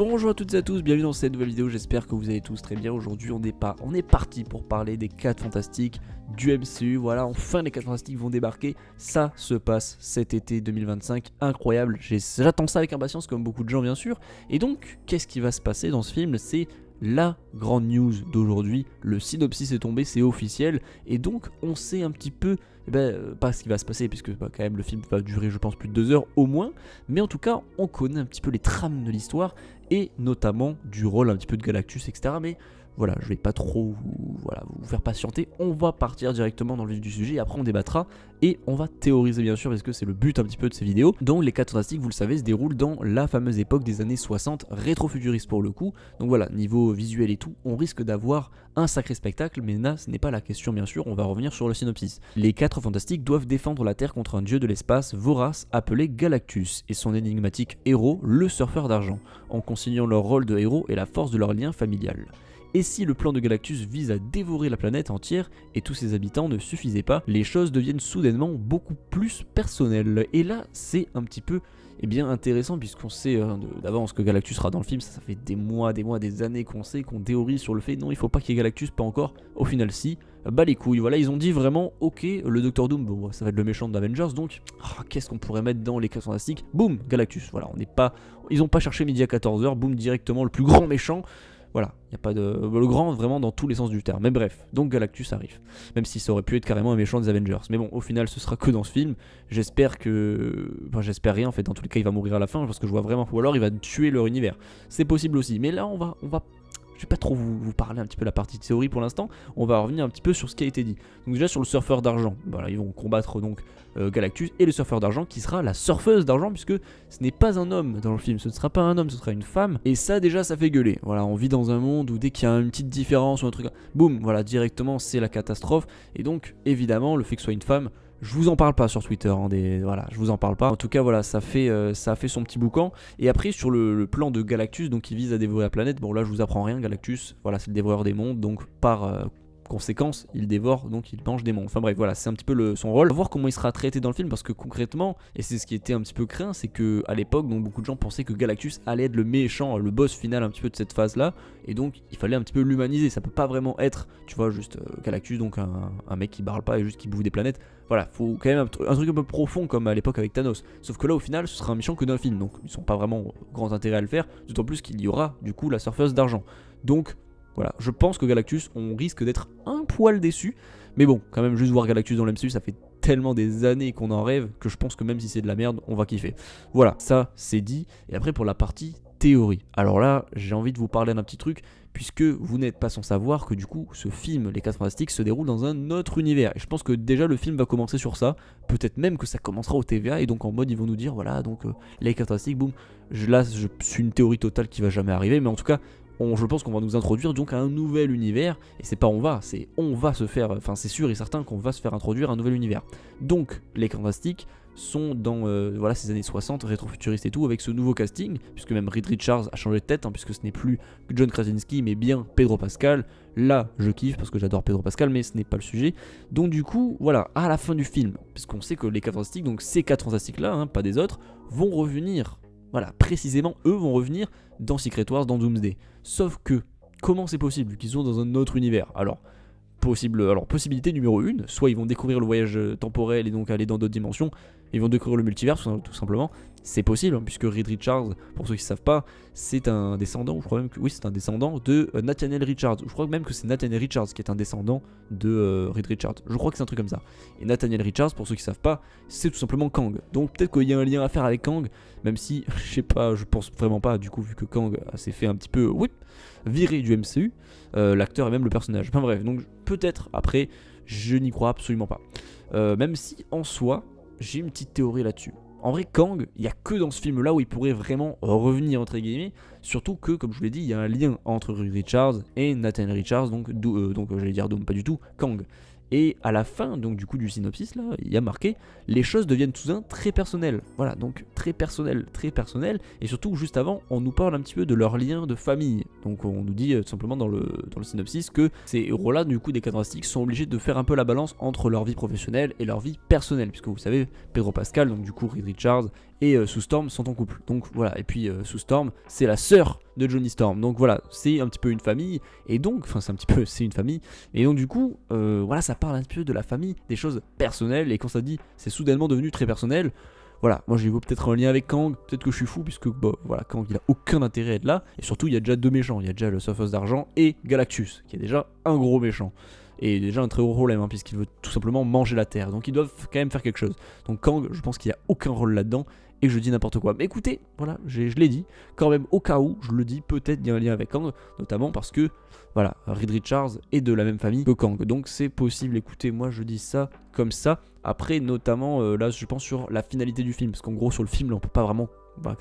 Bonjour à toutes et à tous, bienvenue dans cette nouvelle vidéo, j'espère que vous allez tous très bien. Aujourd'hui on est parti pour parler des 4 fantastiques du MCU. Voilà, enfin les 4 fantastiques vont débarquer, ça se passe cet été 2025, incroyable, j'attends ça avec impatience comme beaucoup de gens bien sûr. Et donc, qu'est-ce qui va se passer dans ce film? C'est la grande news d'aujourd'hui, le synopsis est tombé, c'est officiel, et donc on sait un petit peu, pas ce qui va se passer, puisque quand même le film va durer je pense plus de 2 heures au moins, mais en tout cas on connaît un petit peu les trames de l'histoire, et notamment du rôle un petit peu de Galactus, etc. Mais voilà, je vais pas trop vous faire patienter, on va partir directement dans le vif du sujet, et après on débattra, et on va théoriser bien sûr, parce que c'est le but un petit peu de ces vidéos. Donc les 4 fantastiques, vous le savez, se déroulent dans la fameuse époque des années 60, rétro-futuriste pour le coup. Donc voilà, niveau visuel et tout, on risque d'avoir un sacré spectacle, mais là ce n'est pas la question bien sûr, on va revenir sur le synopsis. Les 4 fantastiques doivent défendre la Terre contre un dieu de l'espace vorace appelé Galactus, et son énigmatique héros, le surfeur d'argent, en consignant leur rôle de héros et la force de leur lien familial. Et si le plan de Galactus vise à dévorer la planète entière et tous ses habitants ne suffisaient pas, les choses deviennent soudainement beaucoup plus personnelles. Et là, c'est un petit peu intéressant, puisqu'on sait d'avance que Galactus sera dans le film, ça fait des mois, des années qu'on sait, qu'on théorise sur le fait non, il faut pas qu'il y ait Galactus, pas encore. Au final, si, bah les couilles, voilà, ils ont dit vraiment, ok, le Docteur Doom, bon, ça va être le méchant d'Avengers, donc qu'est-ce qu'on pourrait mettre dans les 4 fantastiques? Boum, Galactus, voilà, ils ont pas cherché midi à 14h, boum, directement le plus grand méchant. Voilà, il n'y a pas de... Le grand vraiment dans tous les sens du terme. Mais bref, donc Galactus arrive. Même si ça aurait pu être carrément un méchant des Avengers. Mais bon, au final, ce sera que dans ce film. J'espère que... Enfin, j'espère rien en fait. Dans tous les cas, il va mourir à la fin parce que je vois vraiment... Ou alors, il va tuer leur univers. C'est possible aussi. Mais là, on va... Je vais pas trop vous parler un petit peu de la partie de théorie pour l'instant, on va revenir un petit peu sur ce qui a été dit. Donc déjà sur le surfeur d'argent, voilà, ils vont combattre donc Galactus et le surfeur d'argent qui sera la surfeuse d'argent, puisque ce n'est pas un homme dans le film, ce ne sera pas un homme, ce sera une femme, et ça déjà ça fait gueuler. Voilà, on vit dans un monde où dès qu'il y a une petite différence ou un truc, boum, voilà, directement c'est la catastrophe, et donc évidemment le fait que ce soit une femme, je vous en parle pas sur Twitter, voilà, je vous en parle pas. En tout cas, voilà, ça a fait son petit boucan. Et après, sur le plan de Galactus, donc il vise à dévorer la planète. Bon, là, je vous apprends rien. Galactus, voilà, c'est le dévoreur des mondes, donc par conséquence, il dévore, donc il mange des mondes. Enfin bref, voilà, c'est un petit peu son rôle. On va voir comment il sera traité dans le film, parce que concrètement, et c'est ce qui était un petit peu craint, c'est que à l'époque, donc beaucoup de gens pensaient que Galactus allait être le méchant, le boss final un petit peu de cette phase-là, et donc il fallait un petit peu l'humaniser. Ça peut pas vraiment être, tu vois, juste Galactus, donc un mec qui parle pas et juste qui bouffe des planètes. Voilà, faut quand même un truc un peu profond comme à l'époque avec Thanos. Sauf que là, au final, ce sera un méchant que d'un film, donc ils sont pas vraiment grand intérêt à le faire, d'autant plus qu'il y aura du coup la surfeuse d'argent. Donc voilà, je pense que Galactus, on risque d'être un poil déçu. Mais bon, quand même, juste voir Galactus dans l'MCU, ça fait tellement des années qu'on en rêve que je pense que même si c'est de la merde, on va kiffer. Voilà, ça c'est dit. Et après pour la partie théorie. Alors là, j'ai envie de vous parler d'un petit truc, puisque vous n'êtes pas sans savoir que du coup, ce film, Les 4 Fantastiques, se déroule dans un autre univers. Et je pense que déjà le film va commencer sur ça. Peut-être même que ça commencera au TVA, et donc en mode ils vont nous dire, voilà, donc Les 4 Fantastiques, boum. Là, je suis une théorie totale qui va jamais arriver, mais en tout cas, je pense qu'on va nous introduire donc à un nouvel univers, et c'est pas c'est on va se faire, enfin c'est sûr et certain qu'on va se faire introduire à un nouvel univers. Donc les fantastiques sont dans voilà, ces années 60, rétro-futuristes et tout, avec ce nouveau casting, puisque même Reed Richards a changé de tête, puisque ce n'est plus John Krasinski, mais bien Pedro Pascal. Là, je kiffe, parce que j'adore Pedro Pascal, mais ce n'est pas le sujet. Donc du coup, voilà, à la fin du film, puisqu'on sait que les 4 fantastiques, donc ces 4 fantastiques-là, pas des autres, vont revenir. Voilà, précisément, eux vont revenir dans Secret Wars, dans Doomsday. Sauf que, comment c'est possible qu'ils sont dans un autre univers? Alors, possibilité numéro 1, soit ils vont découvrir le voyage temporel et donc aller dans d'autres dimensions, ils vont découvrir le multivers tout simplement. C'est possible, puisque Reed Richards, pour ceux qui ne savent pas, c'est un descendant, je crois même que oui, c'est un descendant de Nathaniel Richards. Je crois même que c'est Nathaniel Richards qui est un descendant de Reed Richards. Je crois que c'est un truc comme ça. Et Nathaniel Richards, pour ceux qui ne savent pas, c'est tout simplement Kang. Donc peut-être qu'il y a un lien à faire avec Kang, même si, je sais pas, je pense vraiment pas, du coup, vu que Kang s'est fait un petit peu viré du MCU, l'acteur et même le personnage. Enfin bref, donc peut-être, après, je n'y crois absolument pas. Même si, en soi, j'ai une petite théorie là-dessus. En vrai, Kang, il n'y a que dans ce film-là où il pourrait vraiment revenir, entre guillemets. Surtout que, comme je vous l'ai dit, il y a un lien entre Reed Richards et Nathaniel Richards, donc j'allais dire Doom, pas du tout, Kang. Et à la fin, donc du coup du synopsis là, il y a marqué les choses deviennent soudain très personnelles. Voilà, donc très personnel, et surtout juste avant, on nous parle un petit peu de leur lien de famille. Donc on nous dit tout simplement dans le synopsis que ces héros-là, du coup des 4 fantastiques, sont obligés de faire un peu la balance entre leur vie professionnelle et leur vie personnelle, puisque vous savez, Pedro Pascal, donc du coup Reed Richards et Sue Storm sont en couple. Donc voilà, et puis Sue Storm, c'est la sœur de Johnny Storm. Donc voilà, c'est un petit peu une famille, et donc, enfin c'est une famille, et donc du coup, voilà, ça parle un petit peu de la famille, des choses personnelles, et quand ça dit, c'est soudainement devenu très personnel. Voilà, moi j'ai vu peut-être un lien avec Kang, peut-être que je suis fou, puisque bah, voilà, Kang il a aucun intérêt à être là, et surtout il y a déjà deux méchants, il y a déjà le Surfeuse d'argent et Galactus, qui est déjà un gros méchant. Et déjà un très gros problème, hein, puisqu'il veut tout simplement manger la Terre, donc ils doivent quand même faire quelque chose. Donc Kang, je pense qu'il n'y a aucun rôle là-dedans, et je dis n'importe quoi. Mais écoutez, voilà, je l'ai dit, quand même au cas où, je le dis, peut-être il y a un lien avec Kang, notamment parce que, voilà, Reed Richards est de la même famille que Kang, donc c'est possible, écoutez, moi je dis ça comme ça. Après, notamment, là je pense sur la finalité du film, parce qu'en gros sur le film, là, on peut pas vraiment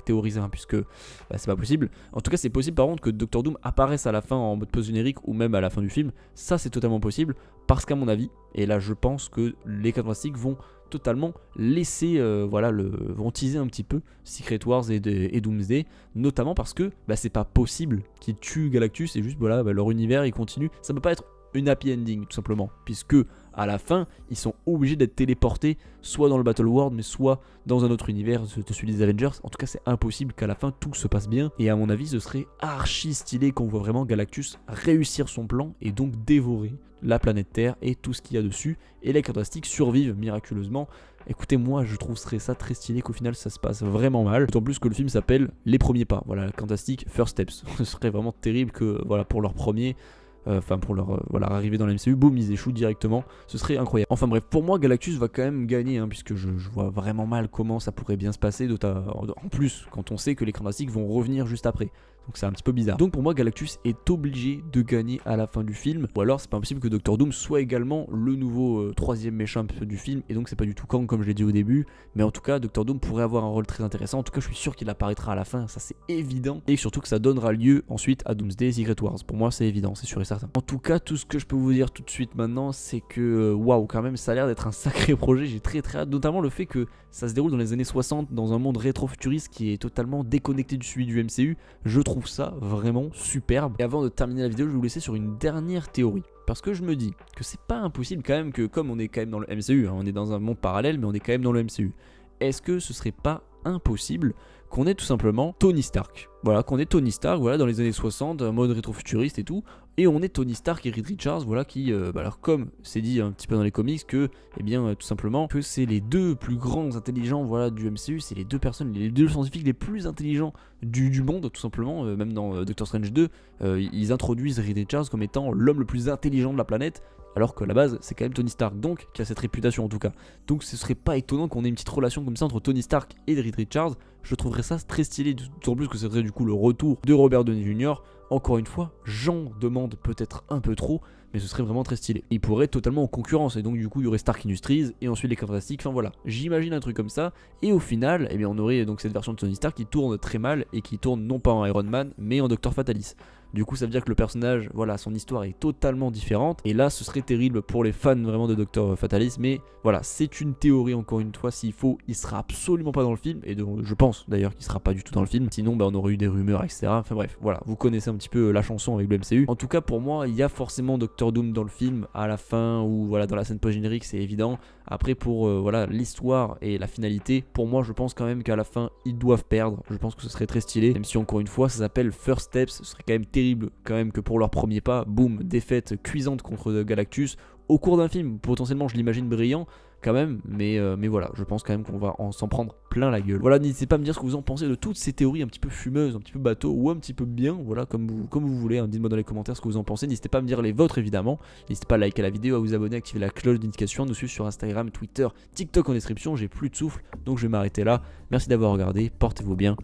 théoriser, hein, puisque c'est pas possible. En tout cas, c'est possible par contre que Doctor Doom apparaisse à la fin en mode post-générique, ou même à la fin du film, ça c'est totalement possible, parce qu'à mon avis, et là je pense que les 4 Fantastiques vont totalement laisser, vont teaser un petit peu Secret Wars et Doomsday, notamment parce que c'est pas possible qu'ils tuent Galactus et juste voilà, leur univers il continue. Ça peut pas être une happy ending tout simplement, puisque à la fin ils sont obligés d'être téléportés soit dans le Battle World mais soit dans un autre univers, celui des Avengers. En tout cas c'est impossible qu'à la fin tout se passe bien, et à mon avis ce serait archi stylé qu'on voit vraiment Galactus réussir son plan et donc dévorer la planète Terre et tout ce qu'il y a dessus, et les Fantastiques survivent miraculeusement. Écoutez, moi je trouverais ça très stylé qu'au final ça se passe vraiment mal, d'autant plus que le film s'appelle Les Premiers Pas, voilà, Fantastic First Steps. Ce serait vraiment terrible que voilà, pour leur premier pour leur arrivée dans la MCU, boum, ils échouent directement, ce serait incroyable. Enfin bref, pour moi Galactus va quand même gagner, hein, puisque je vois vraiment mal comment ça pourrait bien se passer, en plus quand on sait que les Fantastiques vont revenir juste après. Donc c'est un petit peu bizarre. Donc pour moi Galactus est obligé de gagner à la fin du film, ou alors c'est pas impossible que Doctor Doom soit également le nouveau troisième méchant du film, et donc c'est pas du tout Kang comme je l'ai dit au début, mais en tout cas Doctor Doom pourrait avoir un rôle très intéressant. En tout cas je suis sûr qu'il apparaîtra à la fin, ça c'est évident, et surtout que ça donnera lieu ensuite à Doomsday et Secret Wars. Pour moi c'est évident, c'est sûr et certain. En tout cas tout ce que je peux vous dire tout de suite maintenant, c'est que waouh, quand même ça a l'air d'être un sacré projet, j'ai très hâte, notamment le fait que ça se déroule dans les années 60 dans un monde rétro-futuriste qui est totalement déconnecté du celui du MCU. Je trouve ça vraiment superbe. Et avant de terminer la vidéo, je vais vous laisser sur une dernière théorie, parce que je me dis que c'est pas impossible quand même que, comme on est quand même dans le MCU, hein, on est dans un monde parallèle mais on est quand même dans le MCU, est-ce que ce serait pas impossible qu'on ait tout simplement Tony Stark, voilà, qu'on ait Tony Stark, voilà, dans les années 60, un mode rétro-futuriste et tout, et on est Tony Stark et Reed Richards, voilà, qui, alors comme c'est dit un petit peu dans les comics, que, eh bien, tout simplement, que c'est les deux plus grands intelligents, voilà, du MCU, c'est les deux personnes, les deux scientifiques les plus intelligents du monde, tout simplement, même dans Doctor Strange 2, ils introduisent Reed Richards comme étant l'homme le plus intelligent de la planète, alors que à la base c'est quand même Tony Stark, donc qui a cette réputation en tout cas. Donc ce serait pas étonnant qu'on ait une petite relation comme ça entre Tony Stark et Reed Richards. Je trouverais ça très stylé, d'autant plus que ce serait du coup le retour de Robert Downey Jr. Encore une fois, j'en demande peut-être un peu trop, mais ce serait vraiment très stylé. Il pourrait être totalement en concurrence, et donc du coup il y aurait Stark Industries et ensuite les Fantastiques. Enfin voilà, j'imagine un truc comme ça, et au final, eh bien, on aurait donc cette version de Tony Stark qui tourne très mal et qui tourne non pas en Iron Man mais en Docteur Fatalis. Du coup ça veut dire que le personnage, voilà, son histoire est totalement différente, et là ce serait terrible pour les fans vraiment de Docteur Fatalis, mais voilà, c'est une théorie encore une fois, s'il faut, il sera absolument pas dans le film, et donc, je pense d'ailleurs qu'il sera pas du tout dans le film, sinon on aurait eu des rumeurs etc. Enfin bref, voilà, vous connaissez un petit peu la chanson avec le MCU. En tout cas pour moi, il y a forcément Doctor Doom dans le film, à la fin, ou voilà, dans la scène post-générique, c'est évident. Après pour voilà, l'histoire et la finalité, pour moi je pense quand même qu'à la fin ils doivent perdre, je pense que ce serait très stylé, même si encore une fois ça s'appelle First Steps, ce serait quand même terrible quand même que pour leur premier pas, boum, défaite cuisante contre Galactus au cours d'un film, potentiellement je l'imagine brillant quand même, mais voilà, je pense quand même qu'on va s'en prendre plein la gueule. Voilà, n'hésitez pas à me dire ce que vous en pensez de toutes ces théories un petit peu fumeuses, un petit peu bateau ou un petit peu bien, voilà, comme vous voulez, hein. Dites-moi dans les commentaires ce que vous en pensez, n'hésitez pas à me dire les vôtres évidemment, n'hésitez pas à liker la vidéo, à vous abonner, à activer la cloche d'indication, à nous suivre sur Instagram, Twitter, TikTok en description. J'ai plus de souffle, donc je vais m'arrêter là. Merci d'avoir regardé, portez-vous bien,